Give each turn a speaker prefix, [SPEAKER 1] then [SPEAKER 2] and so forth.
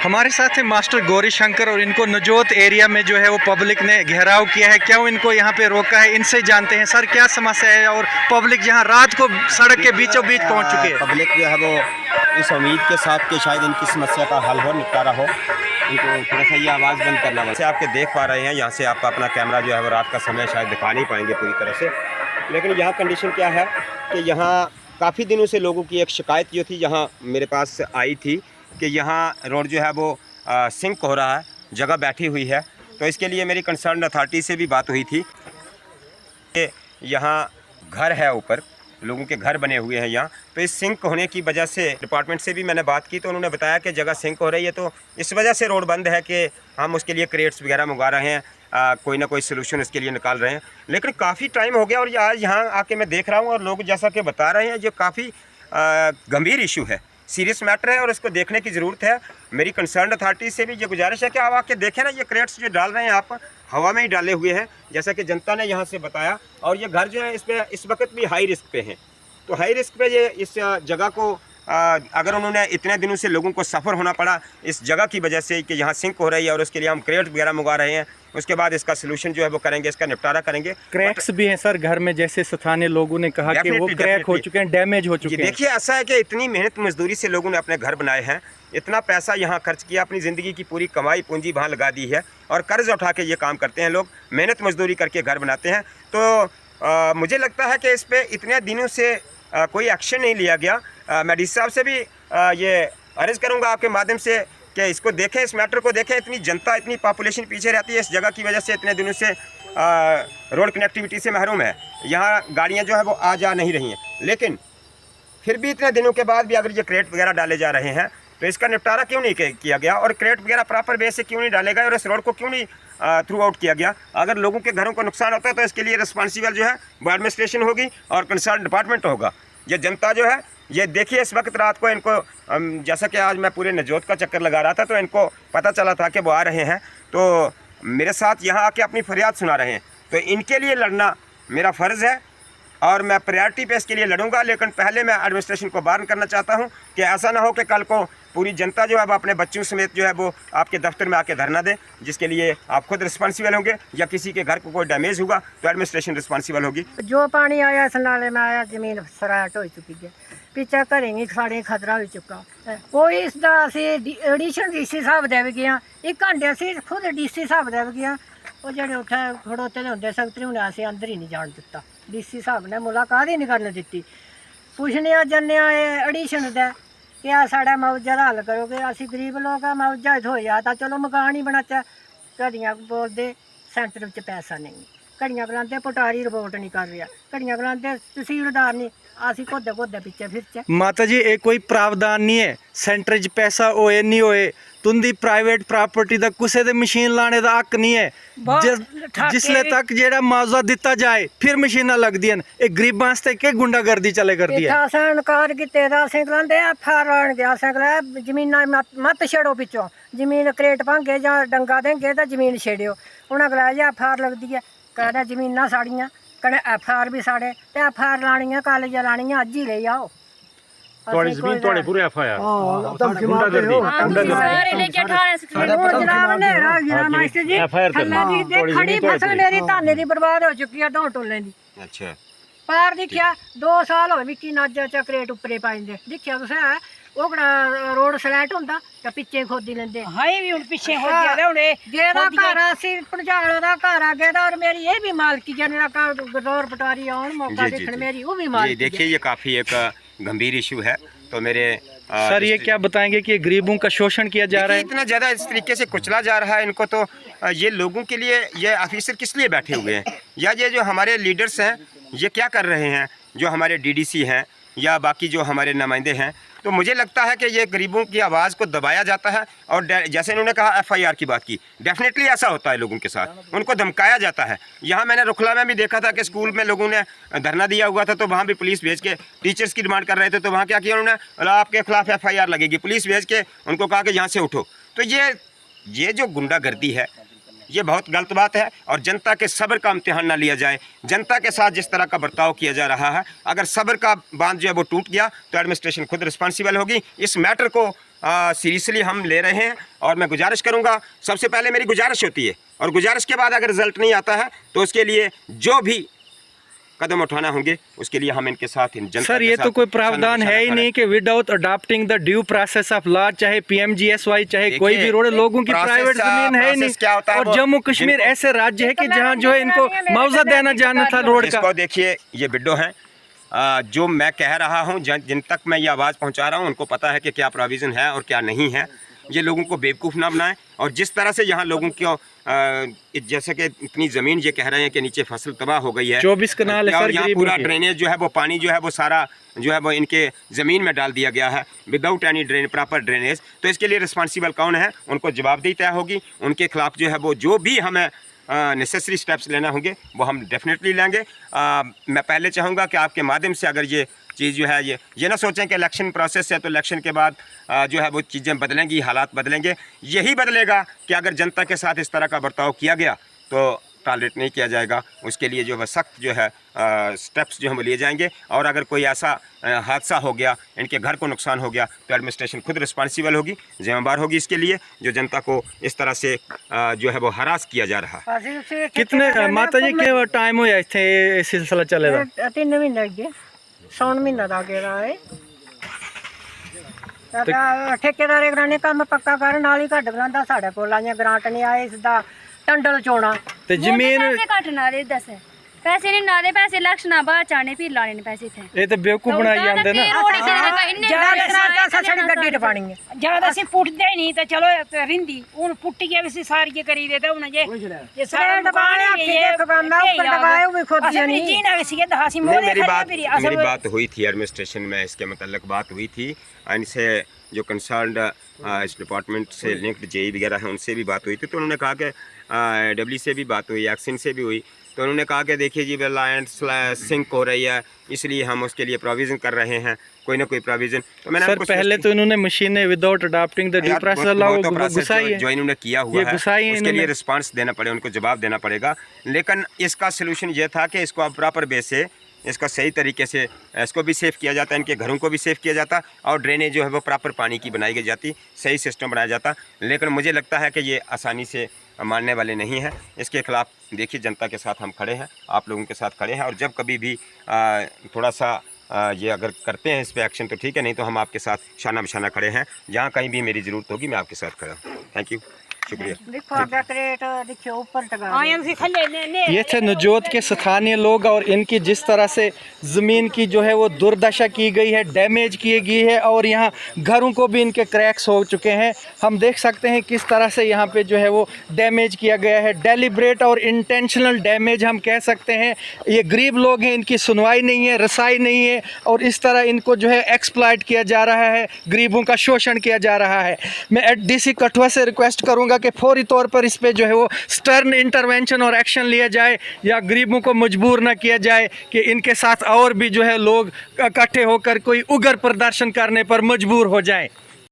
[SPEAKER 1] हमारे साथ है मास्टर गौरी शंकर और इनको नजोत एरिया में जो है वो पब्लिक ने घेराव किया है। क्यों इनको यहाँ पे रोका है, इनसे जानते हैं। सर क्या समस्या है और पब्लिक यहाँ रात को सड़क के बीचों बीच पहुँच चुके हैं।
[SPEAKER 2] पब्लिक जो है वो इस उम्मीद के साथ कि शायद इनकी समस्या का हल हो, निपटारा हो, इनको थोड़ा सा ये आवाज़ बंद करना। वैसे आपके देख पा रहे हैं यहाँ से आप अपना कैमरा जो है वो रात का समय शायद दिखा नहीं पाएंगे पूरी तरह से, लेकिन यहाँ कंडीशन क्या है कि यहाँ काफ़ी दिनों से लोगों की एक शिकायत जो थी यहाँ मेरे पास आई थी कि यहाँ रोड जो है वो सिंक हो रहा है, जगह बैठी हुई है। तो इसके लिए मेरी कंसर्न अथॉरिटी से भी बात हुई थी कि यहाँ घर है, ऊपर लोगों के घर बने हुए हैं यहाँ, तो इस सिंक होने की वजह से डिपार्टमेंट से भी मैंने बात की तो उन्होंने बताया कि जगह सिंक हो रही है तो इस वजह से रोड बंद है कि हम उसके लिए क्रेट्स वगैरह मंगा रहे हैं, कोई ना कोई सलूशन इसके लिए निकाल रहे हैं। लेकिन काफ़ी टाइम हो गया और आज यहाँ आके मैं देख रहा हूँ और लोग जैसा कि बता रहे हैं जो काफ़ी गंभीर इशू है, सीरियस मैटर है और इसको देखने की ज़रूरत है। मेरी कंसर्न अथॉरिटी से भी ये गुजारिश है कि आप आके देखें ना, ये क्रेट्स जो डाल रहे हैं आप हवा में ही डाले हुए हैं जैसा कि जनता ने यहाँ से बताया। और ये घर जो है इस पर इस वक्त भी हाई रिस्क पे हैं, तो हाई रिस्क पे ये इस जगह को अगर उन्होंने इतने दिनों से लोगों को सफ़र होना पड़ा इस जगह की वजह से कि यहाँ सिंक हो रही है और उसके लिए हम क्रेट वगैरह मंगा रहे हैं, उसके बाद इसका सलूशन जो है वो करेंगे, इसका निपटारा करेंगे।
[SPEAKER 1] क्रैक्स भी हैं सर घर में, जैसे स्थानीय लोगों ने कहा कि वो क्रैक हो चुके हैं, डैमेज हो चुके हैं।
[SPEAKER 2] देखिए ऐसा है कि इतनी मेहनत मजदूरी से लोगों ने अपने घर बनाए हैं, इतना पैसा यहाँ खर्च किया, अपनी ज़िंदगी की पूरी कमाई पूंजी वहाँ लगा दी है और कर्ज उठा के ये काम करते हैं लोग, मेहनत मजदूरी करके घर बनाते हैं। तो मुझे लगता है कि इस पर इतने दिनों से कोई एक्शन नहीं लिया गया। मैं डी साहब से भी ये अर्ज करूँगा आपके माध्यम से कि इसको देखें, इस मैटर को देखें। इतनी जनता, इतनी पॉपुलेशन पीछे रहती है इस जगह की वजह से, इतने दिनों से रोड कनेक्टिविटी से महरूम है, यहाँ गाड़ियाँ जो है वो आ जा नहीं रही हैं। लेकिन फिर भी इतने दिनों के बाद भी अगर ये क्रेट वगैरह डाले जा रहे हैं तो इसका निपटारा क्यों नहीं किया गया और क्रेट वगैरह प्रॉपर वे से क्यों नहीं डाले गए और इस रोड को क्यों नहीं थ्रू आउट किया गया। अगर लोगों के घरों को नुकसान होता है तो इसके लिए रिस्पॉन्सिबल जो है वो एडमिनिस्ट्रेशन होगी और कंसर्न डिपार्टमेंट होगा। ये जनता जो है ये देखिए इस वक्त रात को इनको जैसा कि आज मैं पूरे नजोत का चक्कर लगा रहा था तो इनको पता चला था कि वो आ रहे हैं, तो मेरे साथ यहाँ आके अपनी फरियाद सुना रहे हैं, तो इनके लिए लड़ना मेरा फ़र्ज़ है और मैं प्रायोरिटी पे इसके लिए लड़ूंगा। लेकिन पहले मैं एडमिनिस्ट्रेशन को वार्न करना चाहता हूं कि ऐसा ना हो कि कल को पूरी जनता जो है वो अपने बच्चों समेत जो है वो आपके दफ्तर में आके धरना दे, जिसके लिए आप खुद रिस्पॉन्सिबल होंगे या किसी के घर को कोई डैमेज होगा तो एडमिनिस्ट्रेशन रिस्पॉन्सिबल होगी।
[SPEAKER 3] जो पानी आया इस नाले में आया, जमीन सराहट हो चुकी है, पिछा घरें ही साढ़े खतरा हो चुका है। कोई इसका असी एडिशन डी सी साहब दे गए, एक घंटे असी खुद डी सी साहब दे गए, वो जो उत्थे खड़ोते होंगे सकते उन्हें असें अंदर ही नहीं जान दिता, डी सी साहब ने मुलाकात ही नहीं करने दी। पुछने जन्ने एडिशन दे क्या साढ़ा मुआवजा दा हल करोगे, असी गरीब लोग आ, मुआवजा हो जाता चलो मकान ही बनाचा। घड़ियाँ बोलते सेंटर में पैसा नहीं, घड़ियाँ गलाते पटारी रिपोर्ट नहीं कर रहा, घड़ियाँ गलाते तहसीलदार नहीं, असी घोदे घोदे पिछे फिरचे।
[SPEAKER 1] माता जी ये कोई प्रावधान नहीं है सेंटर च पैसा होए नहीं होए, तुंदी प्राइवेट प्रॉपर्टी दा कुसे दे मशीन लाने दा हक नहीं है। जिसले तक जेड़ा मुआवजा दिता जाए फिर मशीनां लगदियां न, ये गरीबां वास्ते के गुंडागर्दी चले करदी है।
[SPEAKER 3] असें इनकार कीते दा, असें गलांदे एफआर आणगे, असें गलाया जमीनां मत छेड़ो पिच्छों, जमीन क्रेट भांगे जां डंगा देंगे तां जमीन छेड़ियो। उ'नें गलाया जी एफआर लगदी है, कहना जमीनां साड़ियां कन्नै एफआर भी साढ़े, ते एफआर लानी है कल जां लानी है अज्ज ही लेई आओ।
[SPEAKER 4] ਤੁਹਾਡੀ ਜ਼ਮੀਨ ਤੁਹਾਡੇ ਪੂਰੇ ਐਫ ਆਈ ਆਰ
[SPEAKER 3] खड़ी फसल मेरी धाने की बर्बाद हो चुकी है, दो टोले की।
[SPEAKER 2] अच्छा
[SPEAKER 3] पार दिखिया 2 साल हो विकी नज क्रेट उपरे पाइंदे, दिखिया तुसें वो रोड सलैट होंदा ते पिच्छे खोदी लेंदे। हाय भी हुन पिच्छे खोदी ले हुने जेदा घर असी पंजाला दा घर आ गया और मेरी ये भी मालकी है, मेरा गदौर पटारी आउन मौका देखण मेरी वो भी मालकी।
[SPEAKER 2] देखिए ये काफ़ी एक गंभीर इशू है, तो मेरे
[SPEAKER 1] सर ये क्या बताएंगे कि गरीबों का शोषण किया जा रहा है,
[SPEAKER 2] इतना ज़्यादा इस तरीके से कुचला जा रहा है इनको, तो ये लोगों के लिए ये ऑफिसर किस लिए बैठे हुए हैं या ये जो हमारे लीडर्स हैं ये क्या कर रहे हैं, जो हमारे डीडीसी हैं या बाकी जो हमारे नुमाइंदे हैं। तो मुझे लगता है कि ये गरीबों की आवाज़ को दबाया जाता है और जैसे इन्होंने कहा एफआईआर की बात की, डेफिनेटली ऐसा होता है लोगों के साथ, उनको धमकाया जाता है। यहाँ मैंने रुखला में भी देखा था कि स्कूल में लोगों ने धरना दिया हुआ था तो वहाँ भी पुलिस भेज के टीचर्स की डिमांड कर रहे थे, तो वहाँ क्या किया उन्होंने, आपके खिलाफ एफआईआर लगेगी, पुलिस भेज के उनको कहा कि यहाँ से उठो। तो ये जो गुंडागर्दी है ये बहुत गलत बात है और जनता के सब्र का इम्तिहान ना लिया जाए। जनता के साथ जिस तरह का बर्ताव किया जा रहा है, अगर सब्र का बांध जो है वो टूट गया तो एडमिनिस्ट्रेशन खुद रिस्पॉन्सिबल होगी। इस मैटर को सीरियसली हम ले रहे हैं। और मैं गुजारिश करूंगा, सबसे पहले मेरी गुजारिश होती है, और गुजारिश के बाद अगर रिजल्ट नहीं आता है तो उसके लिए जो भी कदम उठाना होंगे उसके लिए हम इनके साथ जनता
[SPEAKER 1] सर
[SPEAKER 2] के
[SPEAKER 1] ये
[SPEAKER 2] साथ
[SPEAKER 1] तो कोई प्रावधान है ही
[SPEAKER 2] खड़े
[SPEAKER 1] नहीं कि without adopting the due process of law, चाहे PMGSY चाहे कोई भी रोड, लोगों की
[SPEAKER 2] process,
[SPEAKER 1] प्राइवेट जमीन है ही
[SPEAKER 2] process क्या होता
[SPEAKER 1] नहीं।
[SPEAKER 2] है
[SPEAKER 1] और
[SPEAKER 2] वो
[SPEAKER 1] जम्मू कश्मीर
[SPEAKER 2] जिनको-
[SPEAKER 1] ऐसे राज्य है कि
[SPEAKER 3] तो
[SPEAKER 1] जहाँ जो है इनको मुआवजा देना जाना था रोड का।
[SPEAKER 2] इसको देखिए, ये बिड्डो हैं, जो मैं कह रहा हूँ, जिन तक मैं ये आवाज़ पहुँचा रहा हूँ उनको पता है कि क्या प्रोविज़न है और क्या नहीं है। ये लोगों को बेवकूफ़ ना बनाएं। और जिस तरह से यहाँ लोगों को जैसे कि इतनी ज़मीन ये कह रहे हैं कि नीचे फसल तबाह हो गई है,
[SPEAKER 1] 24 कनाल है
[SPEAKER 2] और
[SPEAKER 1] सर
[SPEAKER 2] यहाँ
[SPEAKER 1] गरीबों
[SPEAKER 2] पूरा
[SPEAKER 1] की।
[SPEAKER 2] ड्रेनेज जो है वो पानी जो है वो सारा जो है वो इनके ज़मीन में डाल दिया गया है विदाउट एनी प्रॉपर ड्रेनेज। तो इसके लिए रिस्पॉन्सिबल कौन है, उनको जवाबदेही तय होगी। उनके खिलाफ जो है वो जो भी हमें नेसेसरी स्टेप्स लेना होंगे वो हम डेफिनेटली लेंगे। मैं पहले चाहूँगा कि आपके माध्यम से अगर ये चीज़ जो है ये ना सोचें कि इलेक्शन प्रोसेस है तो इलेक्शन के बाद जो है वो चीज़ें बदलेंगी, हालात बदलेंगे। यही बदलेगा कि अगर जनता के साथ इस तरह का बर्ताव किया गया तो टॉलरेट नहीं किया जाएगा। उसके लिए जो है सख्त जो है स्टेप्स जो हम लिए जाएंगे। और अगर कोई ऐसा हादसा हो गया, इनके घर को नुकसान हो गया, तो एडमिनिस्ट्रेशन खुद रिस्पॉन्सिबल होगी, जिम्मेदार होगी इसके लिए, जो जनता को इस तरह से जो है वो हरास किया जा रहा है।
[SPEAKER 1] कितने माता जी के टाइम हो जाए थे ये सिलसिला चलेगा?
[SPEAKER 3] 3 महीने लग गए, सौन महीना ਦਾ ਗਿਆ ਹੈ। ਠੇਕੇਦਾਰ ਇਹਨਾਂ ਨੇ ਕੰਮ ਪੱਕਾ ਕਰਨ ਨਾਲ ਹੀ ਘੱਟ ਬਣਾਉਂਦਾ, ਸਾਡੇ ਕੋਲ ਆਈਆਂ ਗ੍ਰਾਂਟ ਨਹੀਂ ਆਏ, ਇਸ ਦਾ ਟੰਡਲ ਚੋਣਾ
[SPEAKER 1] ਤੇ ਜ਼ਮੀਨ
[SPEAKER 5] पैसे घटना दे दस पैसे नहीं ना दे पैसे इलेक्शन बाद चाने फिर लाने ने पैसे थे
[SPEAKER 1] ਇਹ ਤਾਂ ਬੇਵਕੂਫ ਬਣਾਈ ਜਾਂਦੇ ਨਾ।
[SPEAKER 3] ਜਿਆਦਾ ਗ੍ਰਾਂਟ ਸਾਡੀ ਗੱਡੀ ਟਪਾਣੀ ਹੈ।
[SPEAKER 6] ਜਦ ਅਸੀਂ ਪੁੱਟਦੇ ਹੀ ਨਹੀਂ ਤੇ ਚਲੋ ਰਿੰਦੀ ਹੁਣ ਪੁੱਟ ਕੇ ਅਸੀਂ ਸਾਰੀਏ ਕਰੀ ਦੇ ਤਾਂ ਹੁਣ ਜੇ ਸਾਰਾ
[SPEAKER 3] ਟਪਾਣੇ ਹੱਥੀ ਦੇ ਖਵਾਨਾ ਉੱਪਰ ਟਪਾਏ ਉਹ ਵੀ ਖੁਦ
[SPEAKER 6] ਅਸੀਂ ਵੀ ਜੀਣਾ ਵੀ ਸੀਗੇ ਤਾਂ ਅਸੀਂ
[SPEAKER 2] नहीं,
[SPEAKER 6] ਮੋਦੇ
[SPEAKER 2] मेरी बात हुई थी एडमिनिस्ट्रेशन में, इसके मतलब बात हुई थी। इनसे जो कंसर्न्ड इस डिपार्टमेंट से लिंक्ड जेई वगैरह हैं उनसे भी बात हुई थी। तो उन्होंने कहा कि डब्ल्यू से भी बात हुई, एक्सिन से भी हुई। तो उन्होंने कहा कि देखिए जी लैंड सिंक हो रही है, इसलिए हम उसके लिए प्रोविज़न कर रहे हैं, कोई ना कोई प्रोविज़न। तो मैंने
[SPEAKER 1] सर पहले तो इन्होंने मशीनें without adopting the due process law घुसाई है,
[SPEAKER 2] जो इन्होंने किया हुआ
[SPEAKER 1] ये
[SPEAKER 2] है
[SPEAKER 1] घुसाई है
[SPEAKER 2] उसके
[SPEAKER 1] इन्होंने।
[SPEAKER 2] लिए रिस्पांस देना पड़े, उनको जवाब देना पड़ेगा। लेकिन इसका सलूशन ये था कि इसको अब प्रॉपर बेस से इसका सही तरीके से इसको भी सेव किया जाता, इनके घरों को भी सेव किया जाता, और ड्रेनेज जो है वो प्रॉपर पानी की बनाई गई जाती, सही सिस्टम बनाया जाता। लेकिन मुझे लगता है कि ये आसानी से मानने वाले नहीं हैं। इसके खिलाफ देखिए जनता के साथ हम खड़े हैं, आप लोगों के साथ खड़े हैं। और जब कभी भी थोड़ा सा ये अगर करते हैं इस पर एक्शन तो ठीक है, नहीं तो हम आपके साथ शाना बशाना खड़े हैं। जहाँ कहीं भी मेरी ज़रूरत होगी मैं आपके साथ खड़ा हूँ। थैंक यू, शुक्रिया।
[SPEAKER 3] ਦੇਖੋ ਅੱਗੇ ਕ੍ਰੇਟ ਦੇਖਿਓ ਉੱਪਰ ਟਗਾ
[SPEAKER 6] ਆਏ ਅਸੀਂ ਖੱਲੇ ਨੇ
[SPEAKER 1] ये थे नजोत के स्थानीय लोग, और इनकी जिस तरह से ज़मीन की जो है वो दुर्दशा की गई है, डैमेज की गई है, और यहाँ घरों को भी इनके क्रैक्स हो चुके हैं। हम देख सकते हैं किस तरह से यहाँ पे जो है वो डैमेज किया गया है, डेलिब्रेट और इंटेंशनल डैमेज हम कह सकते हैं। ये गरीब लोग हैं, इनकी सुनवाई नहीं है, रसाई नहीं है, और इस तरह इनको जो है एक्सप्लॉइट किया जा रहा है, गरीबों का शोषण किया जा रहा है। मैं DC कठुआ से रिक्वेस्ट करूँगा कि फौरी तौर पर इस पे जो है वो स्टर्न इंटरवेंशन और एक्शन लिया जाए, या गरीबों को मजबूर न किया जाए कि इनके साथ और भी जो है लोग इकट्ठे होकर कोई उग्र प्रदर्शन करने पर मजबूर हो जाएं।